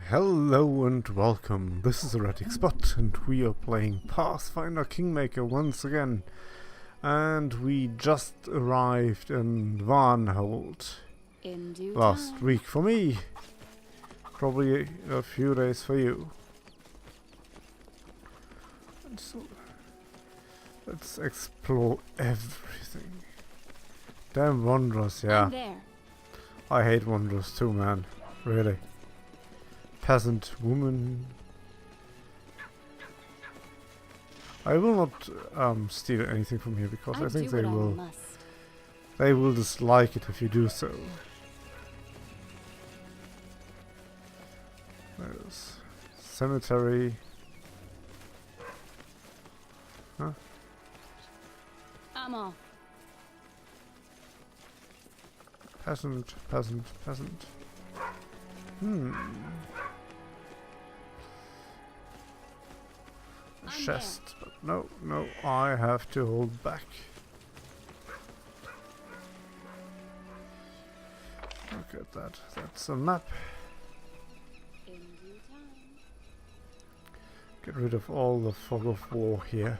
Hello and welcome, this is TheHereticSpot and we are playing Pathfinder Kingmaker once again. And we just arrived in Varnhold last week for me. Probably a few days for you. And so, let's explore everything. Damn wanderers, yeah. I hate wanderers too, man. Really. Peasant woman. I will not steal anything from here because I think they will dislike it if you do so. There's cemetery. Huh? I'm off. Peasant. Chest, but no, I have to hold back. Look at that, that's a map. Get rid of all the fog of war here.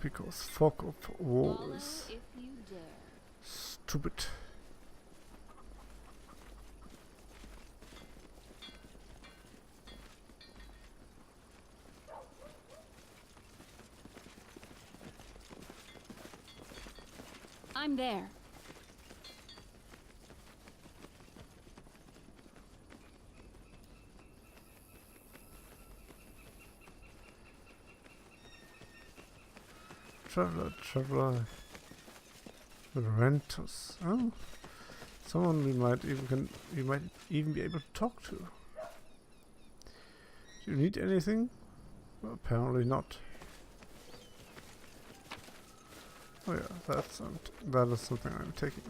Because fog of war is stupid. I'm there. Traveler. Renters. Oh, someone we might even be able to talk to. Do you need anything? Well, apparently not. Oh yeah, that is something I'm taking.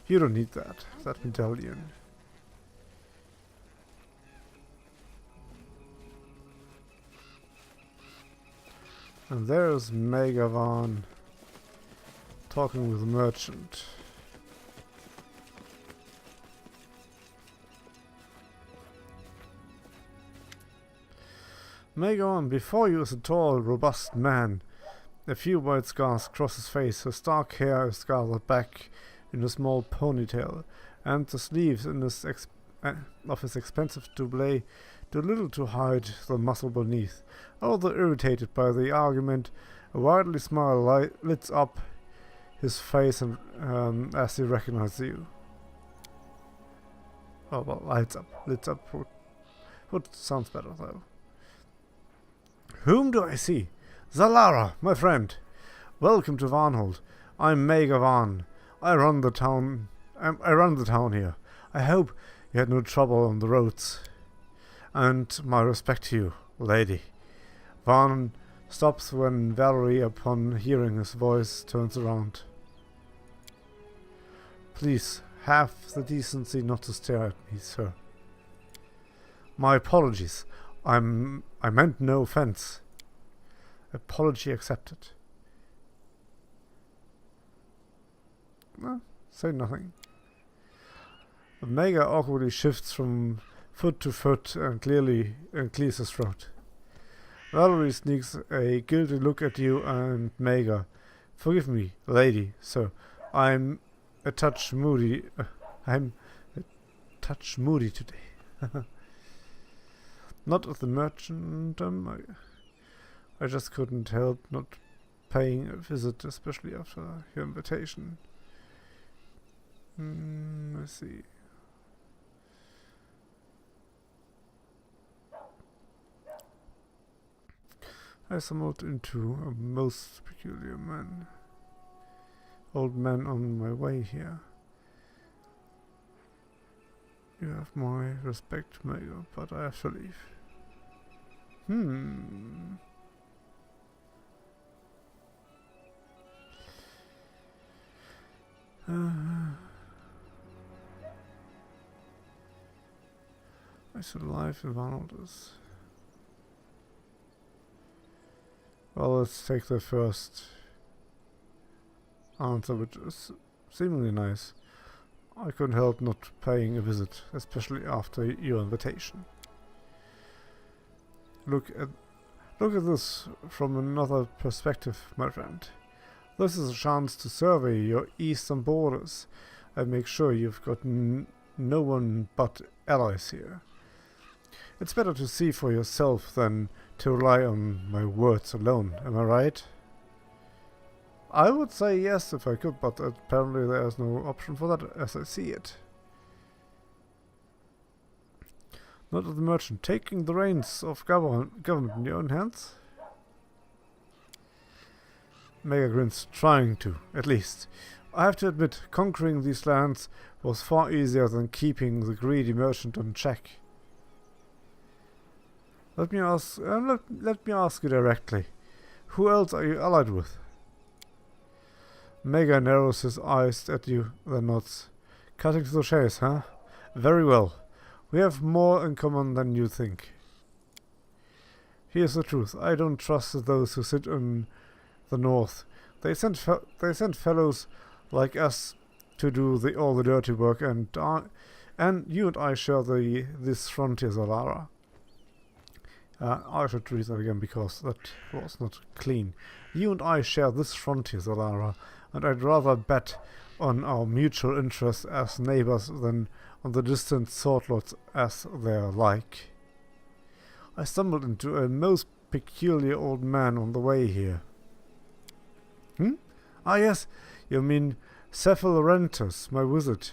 You don't need that medallion. And there's Megavan talking with the merchant. Megavan, before you is a tall, robust man. A few white scars cross his face, his dark hair is gathered back in a small ponytail, and the sleeves in his of his expensive doublet do little to hide the muscle beneath. Although irritated by the argument, a widely smile lights up his face and, as he recognizes you. Oh well, lights up. What sounds better though. Whom do I see? Zalara, my friend. Welcome to Varnhold. I'm Megavan. I run the town here. I hope you had no trouble on the roads. And my respect to you, lady. Varn stops when Valerie, upon hearing his voice, turns around. Please, have the decency not to stare at me, sir. My apologies. I meant no offense. Apology accepted. No, say nothing. The Mega awkwardly shifts from foot to foot and clears his throat. Valerie sneaks a guilty look at you and Mega. Forgive me, lady, sir. I'm a touch moody. I'm a touch moody today. Not at the merchant. I just couldn't help not paying a visit, especially after your invitation. Let's see. I stumbled into a most peculiar old man on my way here. You have my respect, Mayor, but I have to leave. I should live in Varnhold. Well, let's take the first answer, which is seemingly nice. I couldn't help not paying a visit, especially after your invitation. Look at this from another perspective, my friend. This is a chance to survey your eastern borders and make sure you've got no one but allies here. It's better to see for yourself than to rely on my words alone, am I right? I would say yes if I could, but apparently there is no option for that as I see it. Not the merchant taking the reins of government in your own hands? Mega grins, trying to, at least. I have to admit, conquering these lands was far easier than keeping the greedy merchant on check. Let me ask you directly. Who else are you allied with? Mega narrows his eyes at you, then nods. Cutting to the chase, huh? Very well. We have more in common than you think. Here's the truth. I don't trust those who sit in the north. They send fellows like us to do all the dirty work, and you and I share this frontier, Zalara. I should read that again because that was not clean. You and I share this frontier, Zalara, and I'd rather bet on our mutual interests as neighbors than on the distant swordlords as they're like. I stumbled into a most peculiar old man on the way here. Ah yes, you mean Cephalrentus, my wizard.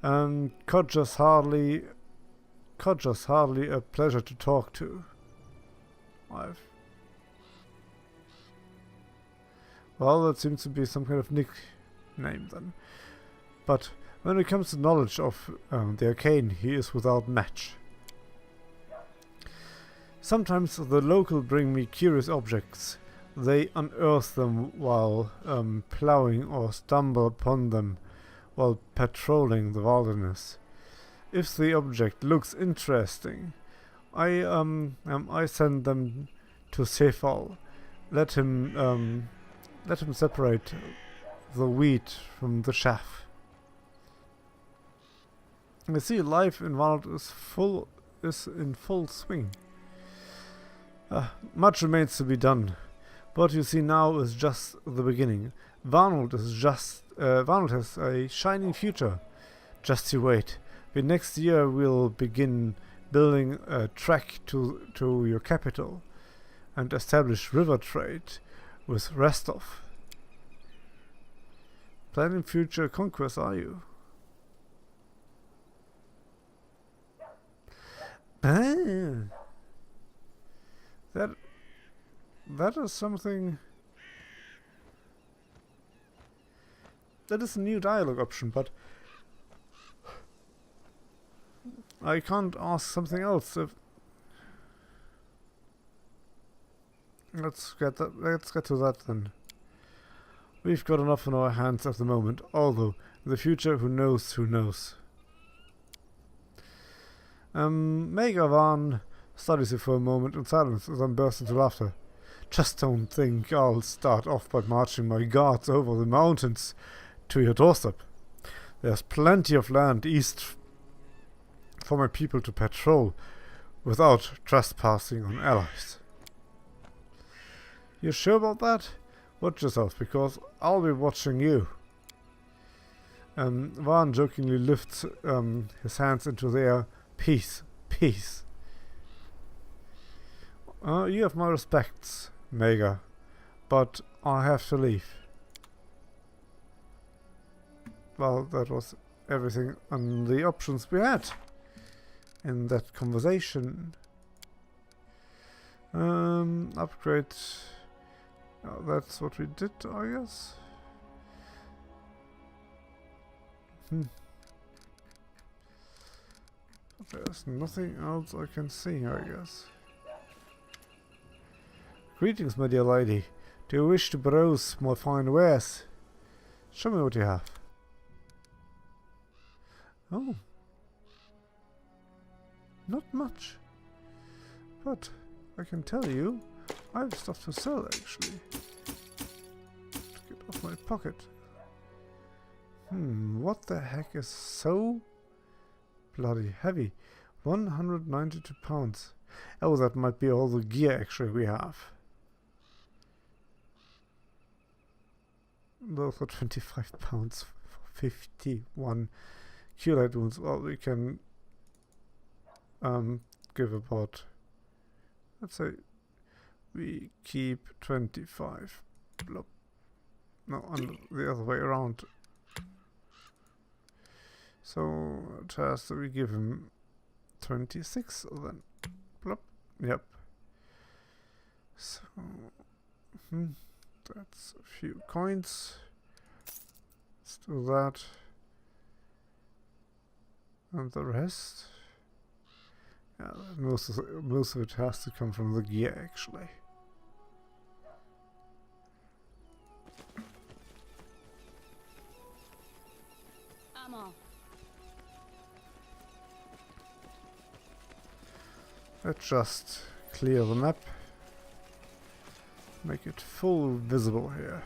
Codger's hardly a pleasure to talk to. Well, that seems to be some kind of nickname then. But when it comes to knowledge of the arcane, he is without match. Sometimes the local bring me curious objects. They unearth them while ploughing or stumble upon them while patrolling the wilderness. If the object looks interesting, I send them to Cephal. Let him separate the wheat from the chaff. I see life in Varnhold is in full swing. Much remains to be done. What you see now is just the beginning. Varnhold has a shining future. Just you wait. By next year we'll begin building a track to your capital and establish river trade with Restov. Planning future conquests, are you? That is something. That is a new dialogue option, but I can't ask something else. Let's get to that then. We've got enough on our hands at the moment, although in the future, who knows who knows. Megavan studies you for a moment in silence and then bursts into laughter. Just don't think I'll start off by marching my guards over the mountains to your doorstep. There's plenty of land east for my people to patrol without trespassing on allies. You sure about that? Watch yourself, because I'll be watching you. Varn jokingly lifts his hands into the air. Peace, peace. You have my respects, Mega, but I have to leave. Well, that was everything on the options we had in that conversation. Upgrade. Oh, that's what we did, I guess. There's nothing else I can see, I guess. Greetings, my dear lady. Do you wish to browse my fine wares? Show me what you have. Oh. Not much. But I can tell you, I have stuff to sell, actually. To get off my pocket. What the heck is so bloody heavy? 192 pounds. Oh, that might be all the gear actually we have. Those are 25 pounds for 51 Q-light wounds. Well, we can give about, let's say, we keep 25. Blop. No, the other way around. So it has to we give him 26 then. Blop. Yep. So that's a few coins. Let's do that. And the rest. Yeah, most of it has to come from the gear actually. Ammo. Let's just clear the map. Make it full visible here.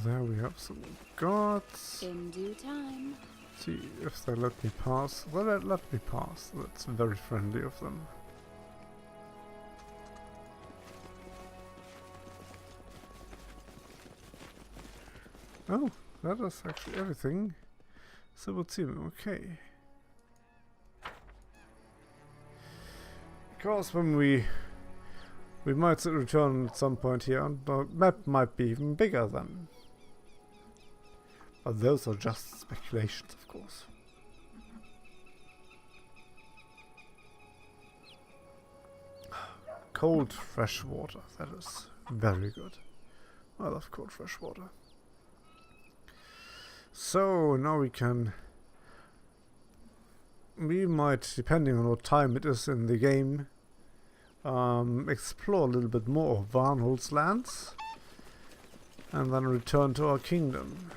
There we have some guards. In due time. See if they let me pass. Well, they let me pass. That's very friendly of them. Oh, that is actually everything. So it would seem okay. Because when we might return at some point here, and the map might be even bigger then. But those are just speculations, of course. Cold fresh water, that is very good. I love cold fresh water. So now we might, depending on what time it is in the game, explore a little bit more of Varnhold's lands and then return to our kingdom.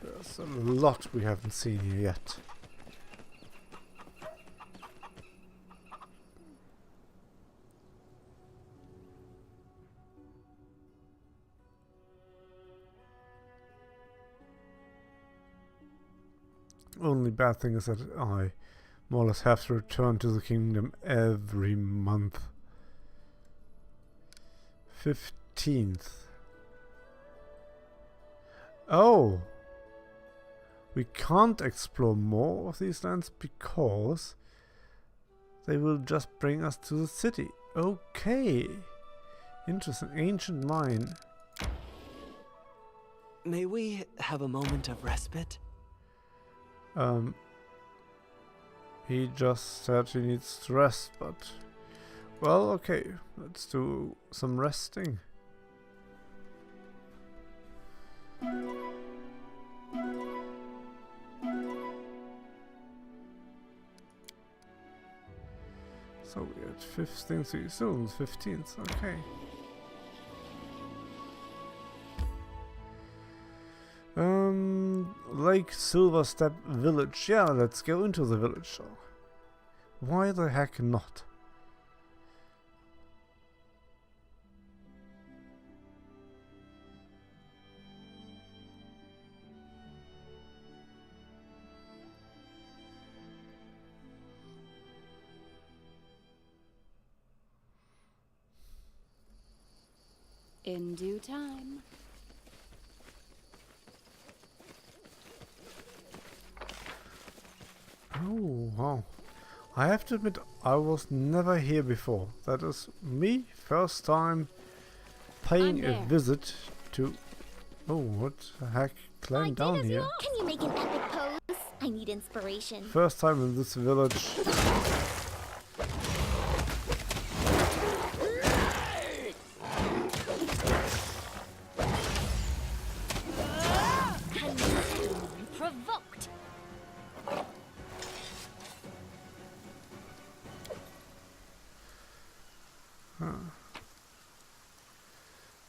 There's a lot we haven't seen here yet. Only bad thing is that I more or less have to return to the kingdom every month. 15th. Oh! We can't explore more of these lands because they will just bring us to the city. Okay. Interesting. Ancient mine. May we have a moment of respite? He just said he needs to rest, but... Well, okay. Let's do some resting. So we had 15th, so still 15th, okay. Lake Silverstep village. Yeah, let's go into the village. So. Why the heck not? In due time. Oh, wow. I have to admit, I was never here before. That is me, first time paying a visit to... Oh, what the heck? Climb down here. Can you make an epic pose? I need inspiration. First time in this village. revoked.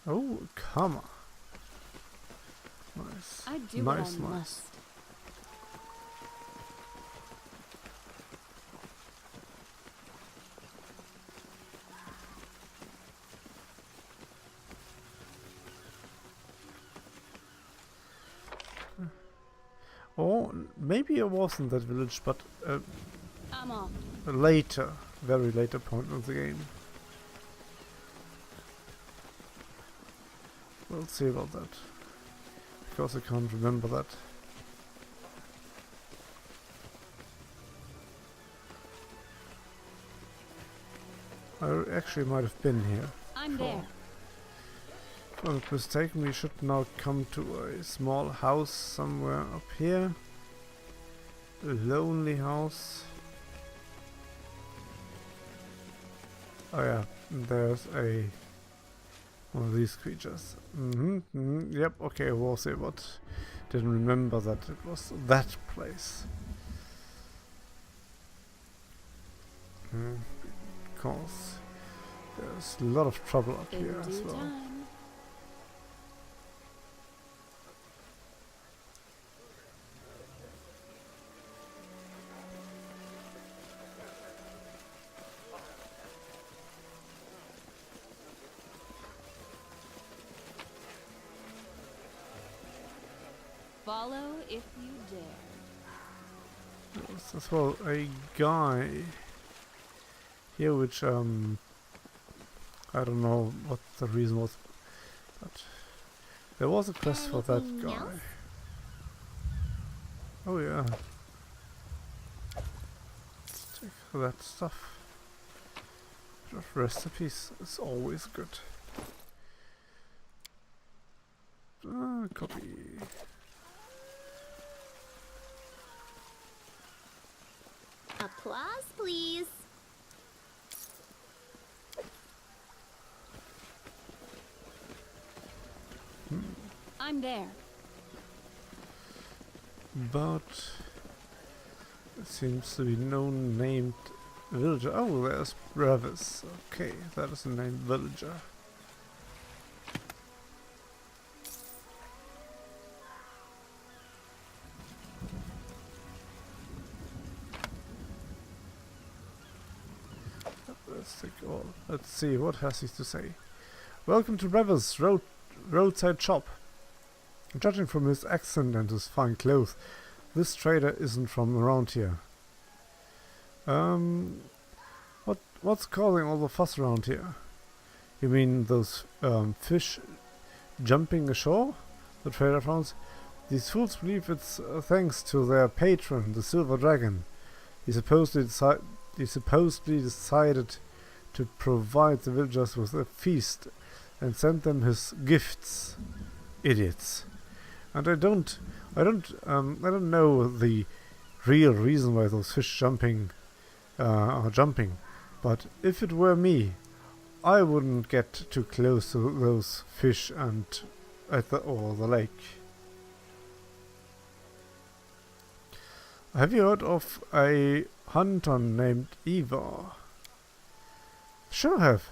Oh, come on. Nice. I do nice, what I nice. must. Or maybe I was in that village, but I'm off. a later, very later point of the game. We'll see about that. Because I can't remember that. I actually might have been here. I'm before. there. If I'm not mistaken, we should now come to a small house somewhere up here. A lonely house. Oh yeah, there's a one of these creatures. Yep, okay, I was here, but didn't remember that it was that place. Because there's a lot of trouble up In here as due well. time. Follow if you dare. There's as well a guy here, which I don't know what the reason was, but there was a quest for that Anything guy. else? Oh yeah. Let's take that stuff. Just recipes is always good. Copy. Applause, please. I'm there. But there seems to be no named villager. Oh, there's Brevis. Okay, that is a named villager. Let's see, what has he to say? Welcome to Brevis roadside shop. Judging from his accent and his fine clothes, this trader isn't from around here. What's causing all the fuss around here? You mean those fish jumping ashore? The trader frowns. These fools believe it's thanks to their patron, the Silver Dragon. He supposedly decided to provide the villagers with a feast and send them his gifts. Idiots. And I don't know the real reason why those fish are jumping, but if it were me, I wouldn't get too close to those fish or the lake. Have you heard of a hunter named Ivar? Sure have.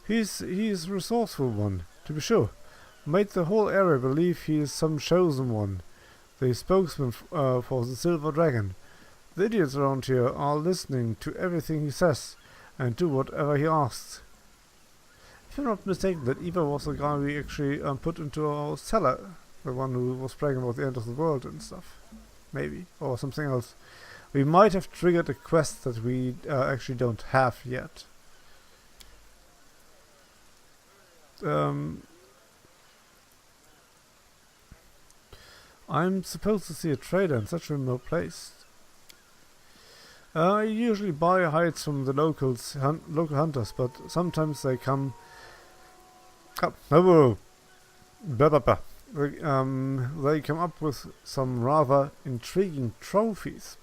He's a resourceful one, to be sure. Made the whole area believe he is some chosen one, the spokesman for the Silver Dragon. The idiots around here are listening to everything he says and do whatever he asks. If I'm not mistaken, that Ivar was the guy we actually put into our cellar, the one who was bragging about the end of the world and stuff. Maybe, or something else. We might have triggered a quest that we actually don't have yet. I'm supposed to see a trader in such a remote place. I usually buy hides from the local hunters, but sometimes they come. They come up with some rather intriguing trophies.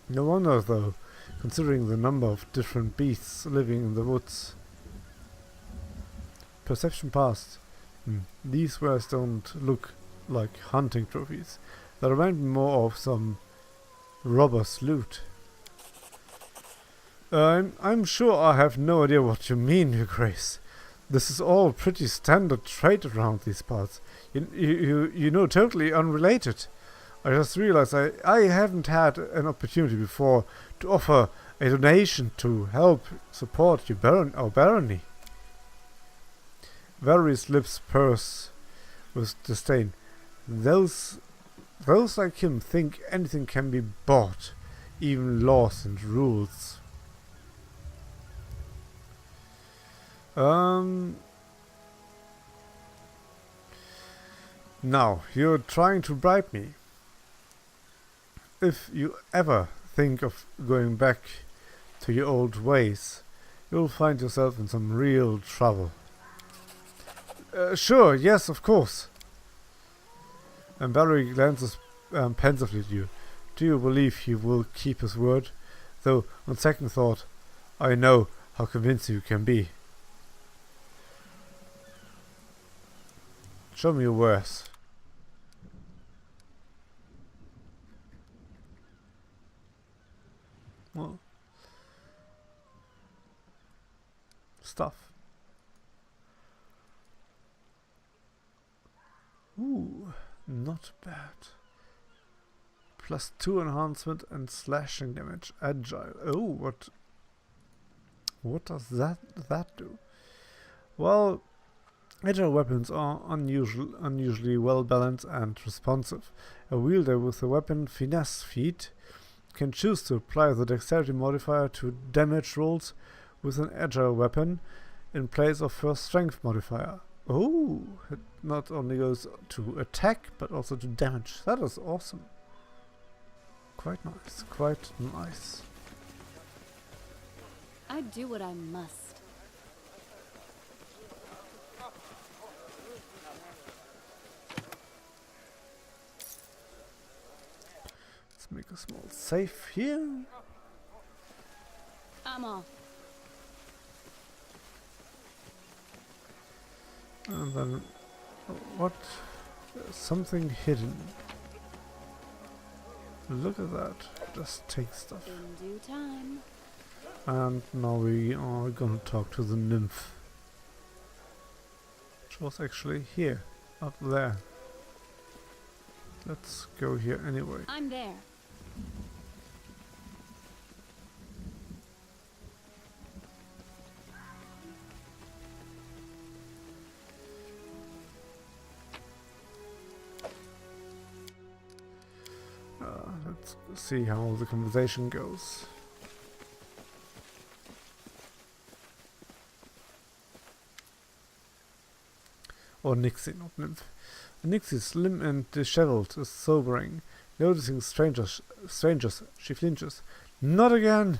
No wonder, though, considering the number of different beasts living in the woods. Perception passed. These wares don't look like hunting trophies. That remind me more of some robber's loot. I'm sure I have no idea what you mean, Your Grace. This is all pretty standard trade around these parts. You know, totally unrelated. I just realized I haven't had an opportunity before to offer a donation to help support our barony. Valerie's lips purse with disdain. Those like him think anything can be bought, even laws and rules. Now, you're trying to bribe me. If you ever think of going back to your old ways, you'll find yourself in some real trouble. Sure, yes, of course. And Valerie glances pensively at you. Do you believe he will keep his word? Though, on second thought, I know how convincing you can be. Show me your wares. Well, stuff. Ooh, not bad. +2 enhancement and slashing damage. Agile. Oh, what does that do? Well, agile weapons are unusually well balanced and responsive. A wielder with a weapon finesse feat can choose to apply the dexterity modifier to damage rolls with an agile weapon in place of first strength modifier. Oh, it not only goes to attack but also to damage. That is awesome. Quite nice, quite nice. I do what I must. Let's make a small save here. I'm off. And then, what? There's something hidden. Look at that. Just take stuff. In due time. And now we are gonna talk to the nymph. Which was actually here, up there. Let's go here anyway. I'm there. Let's see how the conversation goes. Or Nixie, not nymph. Nixie, slim and disheveled, is sobering. Noticing strangers, she flinches. Not again!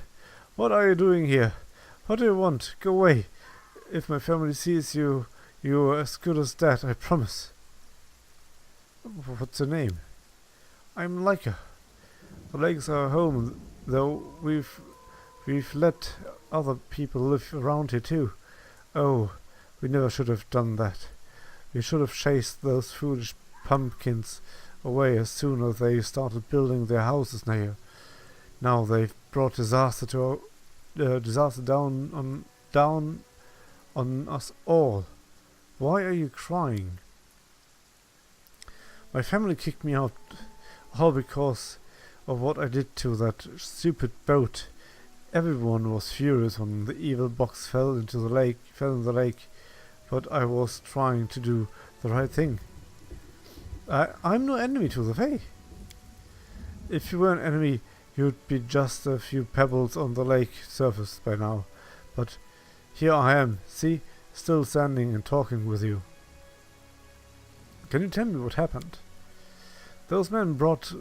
What are you doing here? What do you want? Go away. If my family sees you, you're as good as dead, I promise. What's your name? I'm Leica. The lakes are home, though we've let other people live around here too. Oh, we never should have done that. We should have chased those foolish pumpkins away as soon as they started building their houses near here. Now they've brought disaster down on us all. Why are you crying? My family kicked me out, all because of what I did to that stupid boat. Everyone was furious when the evil box fell in the lake, but I was trying to do the right thing. I'm no enemy to the Fae. If you were an enemy, you'd be just a few pebbles on the lake surface by now. But here I am, see, still standing and talking with you. Can you tell me what happened? Those men brought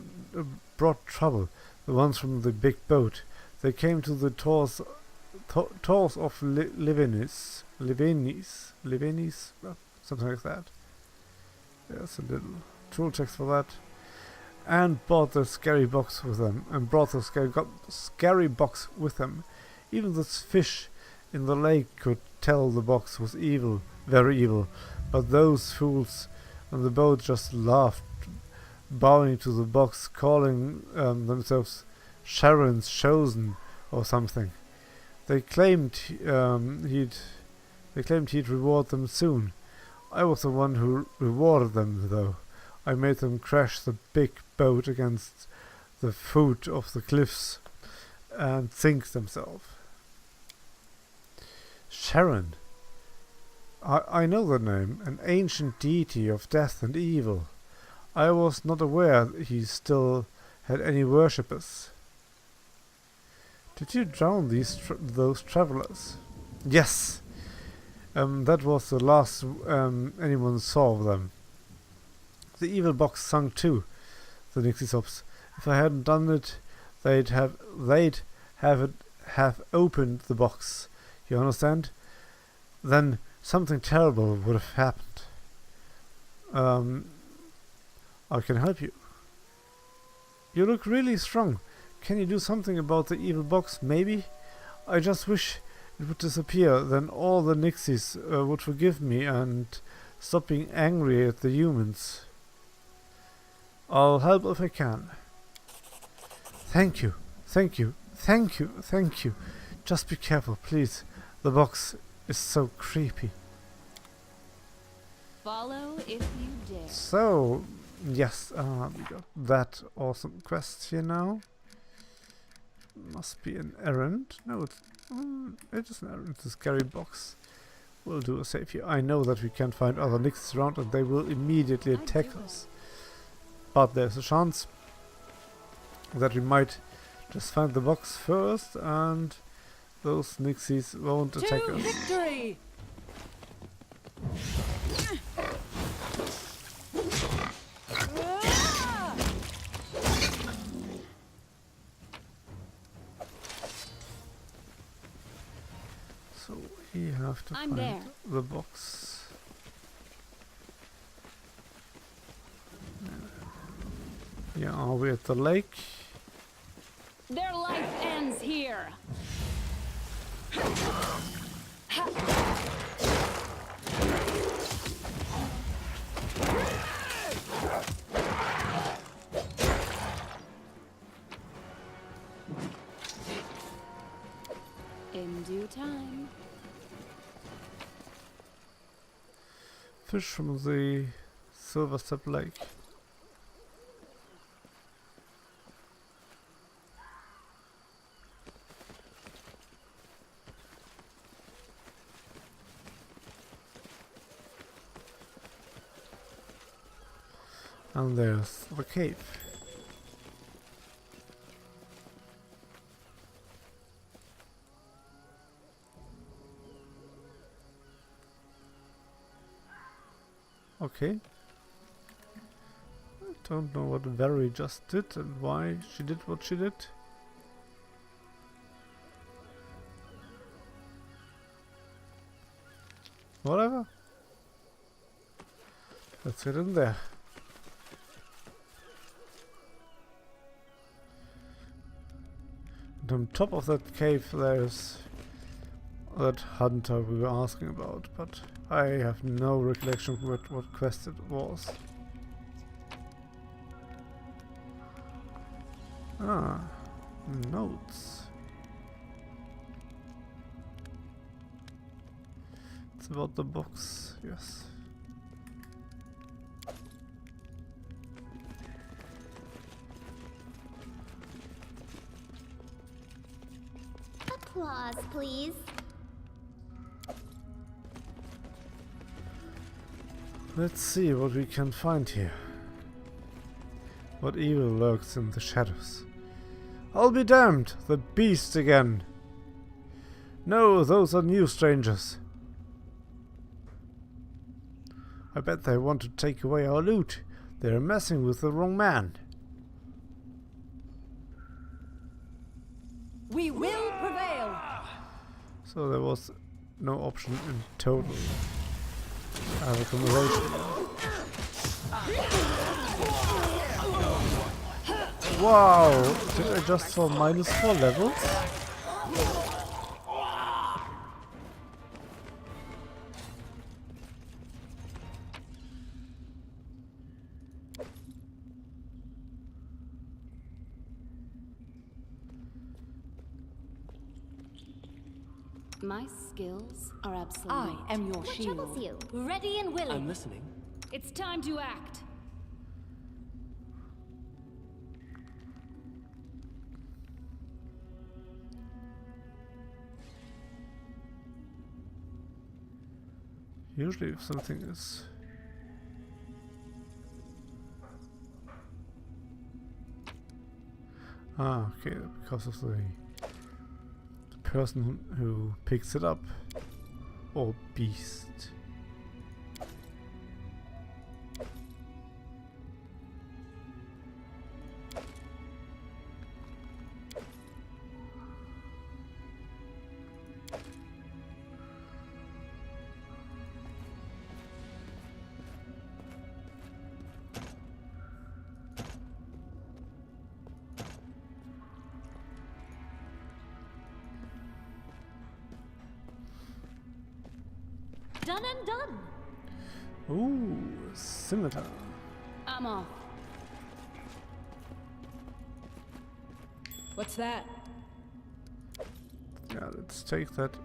trouble, the ones from the big boat. They came to the towers of Livenis, something like that. There's a little tool text for that. And bought the scary box with them, and brought the scary box with them. Even the fish in the lake could tell the box was evil, very evil, but those fools on the boat just laughed bowing to the box, calling themselves Sharon's Chosen or something. They claimed he'd reward them soon. I was the one who rewarded them, though. I made them crash the big boat against the foot of the cliffs and sink themselves. Sharon. I know the name, an ancient deity of death and evil. I was not aware he still had any worshippers. Did you drown those travelers? Yes. That was the last anyone saw of them. The evil box sunk too, the Nixie sobs. If I hadn't done it, they'd have opened the box. You understand? Then something terrible would have happened. I can help you. You look really strong. Can you do something about the evil box, maybe? I just wish it would disappear, then all the Nixies would forgive me and stop being angry at the humans. I'll help if I can. Thank you, thank you, thank you, thank you. Just be careful, please. The box is so creepy. Follow if you dare. So, yes, we got that awesome quest here now. Must be an errand. No, it is an errand. It's a scary box. We'll do a save here. I know that we can't find other Nixies around and they will immediately attack us. But there's a chance that we might just find the box first and those Nixies won't attack us. Victory! So we have to find there. the box. Yeah, are we at the lake? Their life ends here. In due time. Fish from the Silverstep lake. And there's the cave. Okay. I don't know what Very just did and why she did what she did. Whatever. Let's get in there. And on top of that cave there's that hunter we were asking about, but I have no recollection of what quest it was. Ah, notes. It's about the box, yes. Applause, please. Let's see what we can find here. What evil lurks in the shadows? I'll be damned! The beast again! No, those are new strangers. I bet they want to take away our loot. They're messing with the wrong man. We will prevail. So there was no option in total. I have a conversation. Wow! Did I just fall -4 levels? My skills are obsolete. I am your What shield. troubles you? Ready and willing. I'm listening. It's time to act. Usually if something is... Ah, okay, because of the person who picks it up. Or beast. Done and done. Ooh, scimitar. I'm off. What's that? Yeah, let's take that.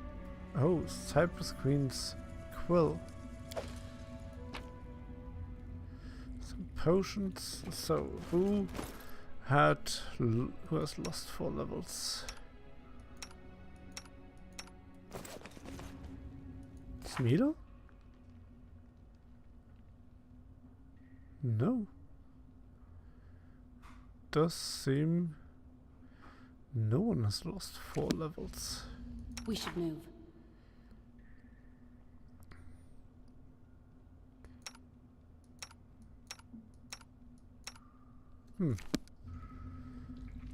Oh, Cypress Queen's quill. Some potions. So, who has lost 4 levels? Smeedle? No. Does seem no one has lost 4 levels. We should move.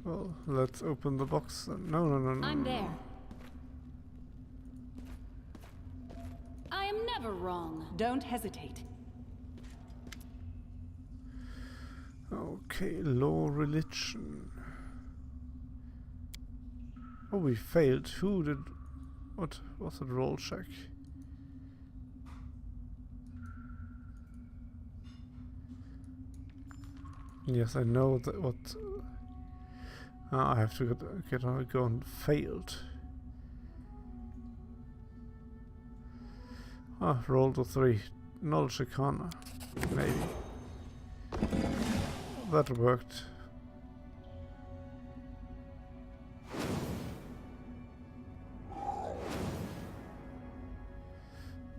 Well, let's open the box. No, no, no, no. I'm no, there. I am never wrong. Don't hesitate. Okay, law, religion. Oh, we failed. Who did... What was the roll check? Yes, I know that what... I have to go on failed. Ah, roll to 3. Knowledge Arcana. Maybe. That worked.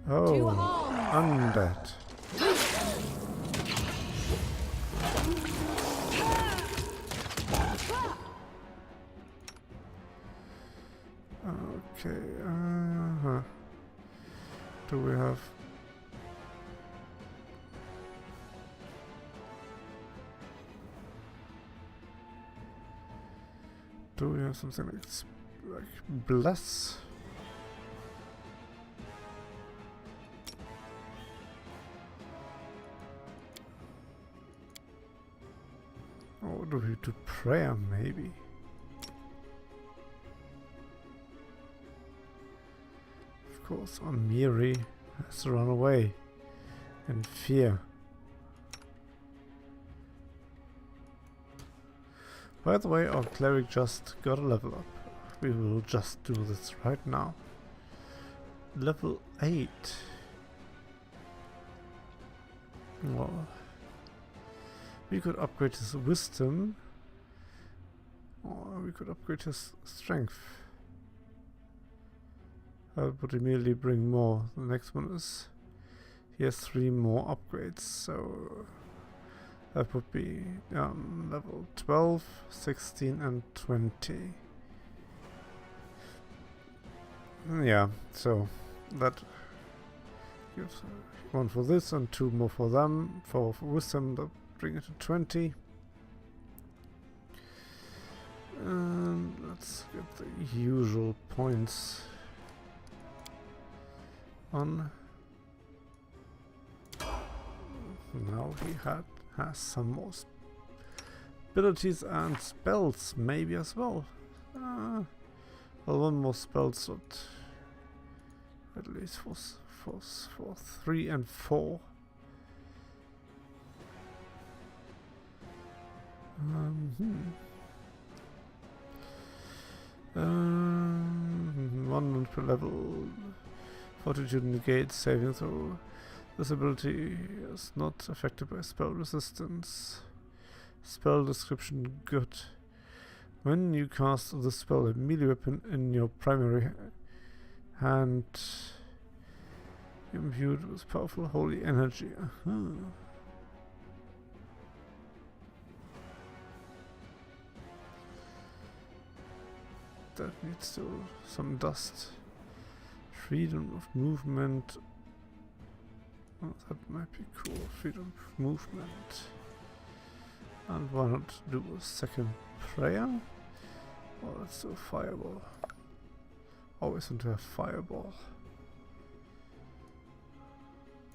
Oh, undead. Okay, do we have... Do we have something like bless? Or do we do prayer maybe? Of course, Amiri has to run away in fear. By the way, our cleric just got a level up. We will just do this right now. Level 8. Well, we could upgrade his wisdom, or we could upgrade his strength. That would immediately bring more. The next one is... He has 3 more upgrades, so... That would be level 12, 16 and 20. Yeah, so that gives 1 for this and 2 more for them. For wisdom, that bring it to 20. And let's get the usual points on. Now he has some more abilities and spells, maybe as well. Well, 1 more spell slot, at least for 3 and 4. 1 per level. Fortitude negates saving throw. This ability is not affected by spell resistance. Spell description good. When you cast the spell, a melee weapon in your primary hand imbued with powerful holy energy. That needs to some dust. Freedom of movement. Oh, that might be cool. Freedom of movement. And why not do a second prayer? Well, let's do a fireball. Always want to have fireball.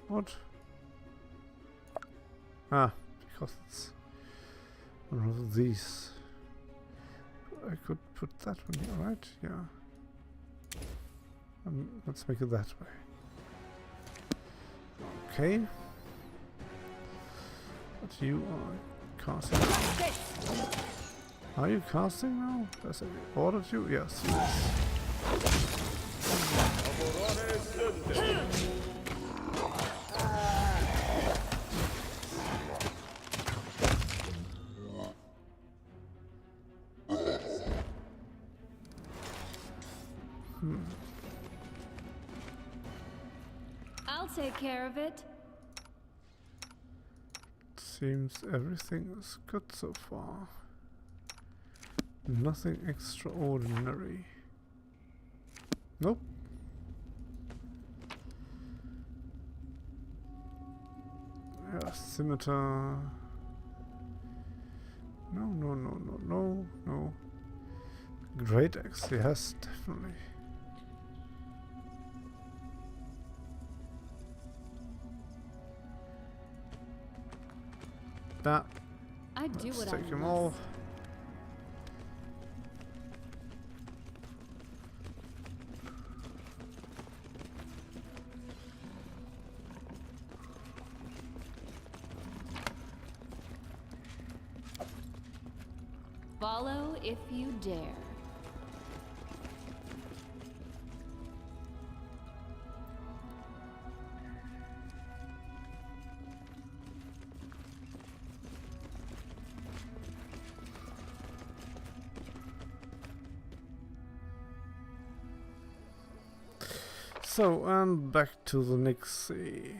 What? Ah, because it's one of these. I could put that one here, right? Yeah. Let's make it that way. Okay. But you are casting. Are you casting now? Has I ordered you? Yes. I'll take care of it. Seems everything is good so far. Nothing extraordinary. Nope. Yeah, scimitar. No. Great axe, yes, definitely. That. I do Let's what take I them must. all. Follow if you dare. So, and back to the Nixie.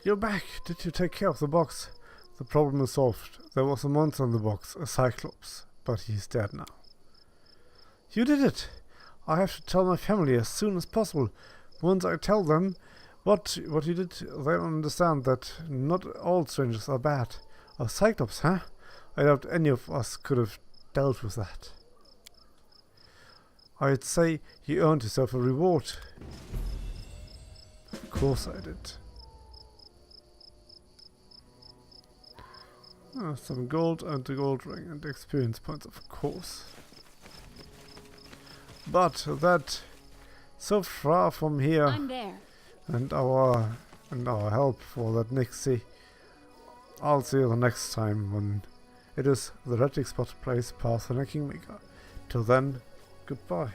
You're back! Did you take care of the box? The problem is solved. There was a monster in the box, a Cyclops, but he's dead now. You did it! I have to tell my family as soon as possible. Once I tell them what you did, they'll understand that not all strangers are bad. A Cyclops, huh? I doubt any of us could have dealt with that. I'd say you earned yourself a reward. Of course I did. Some gold and a gold ring and experience points, of course. But that so far from here I'm there. and our help for that Nixie. I'll see you the next time when it is TheHereticSpot plays Pathfinder Kingmaker. Till then, goodbye.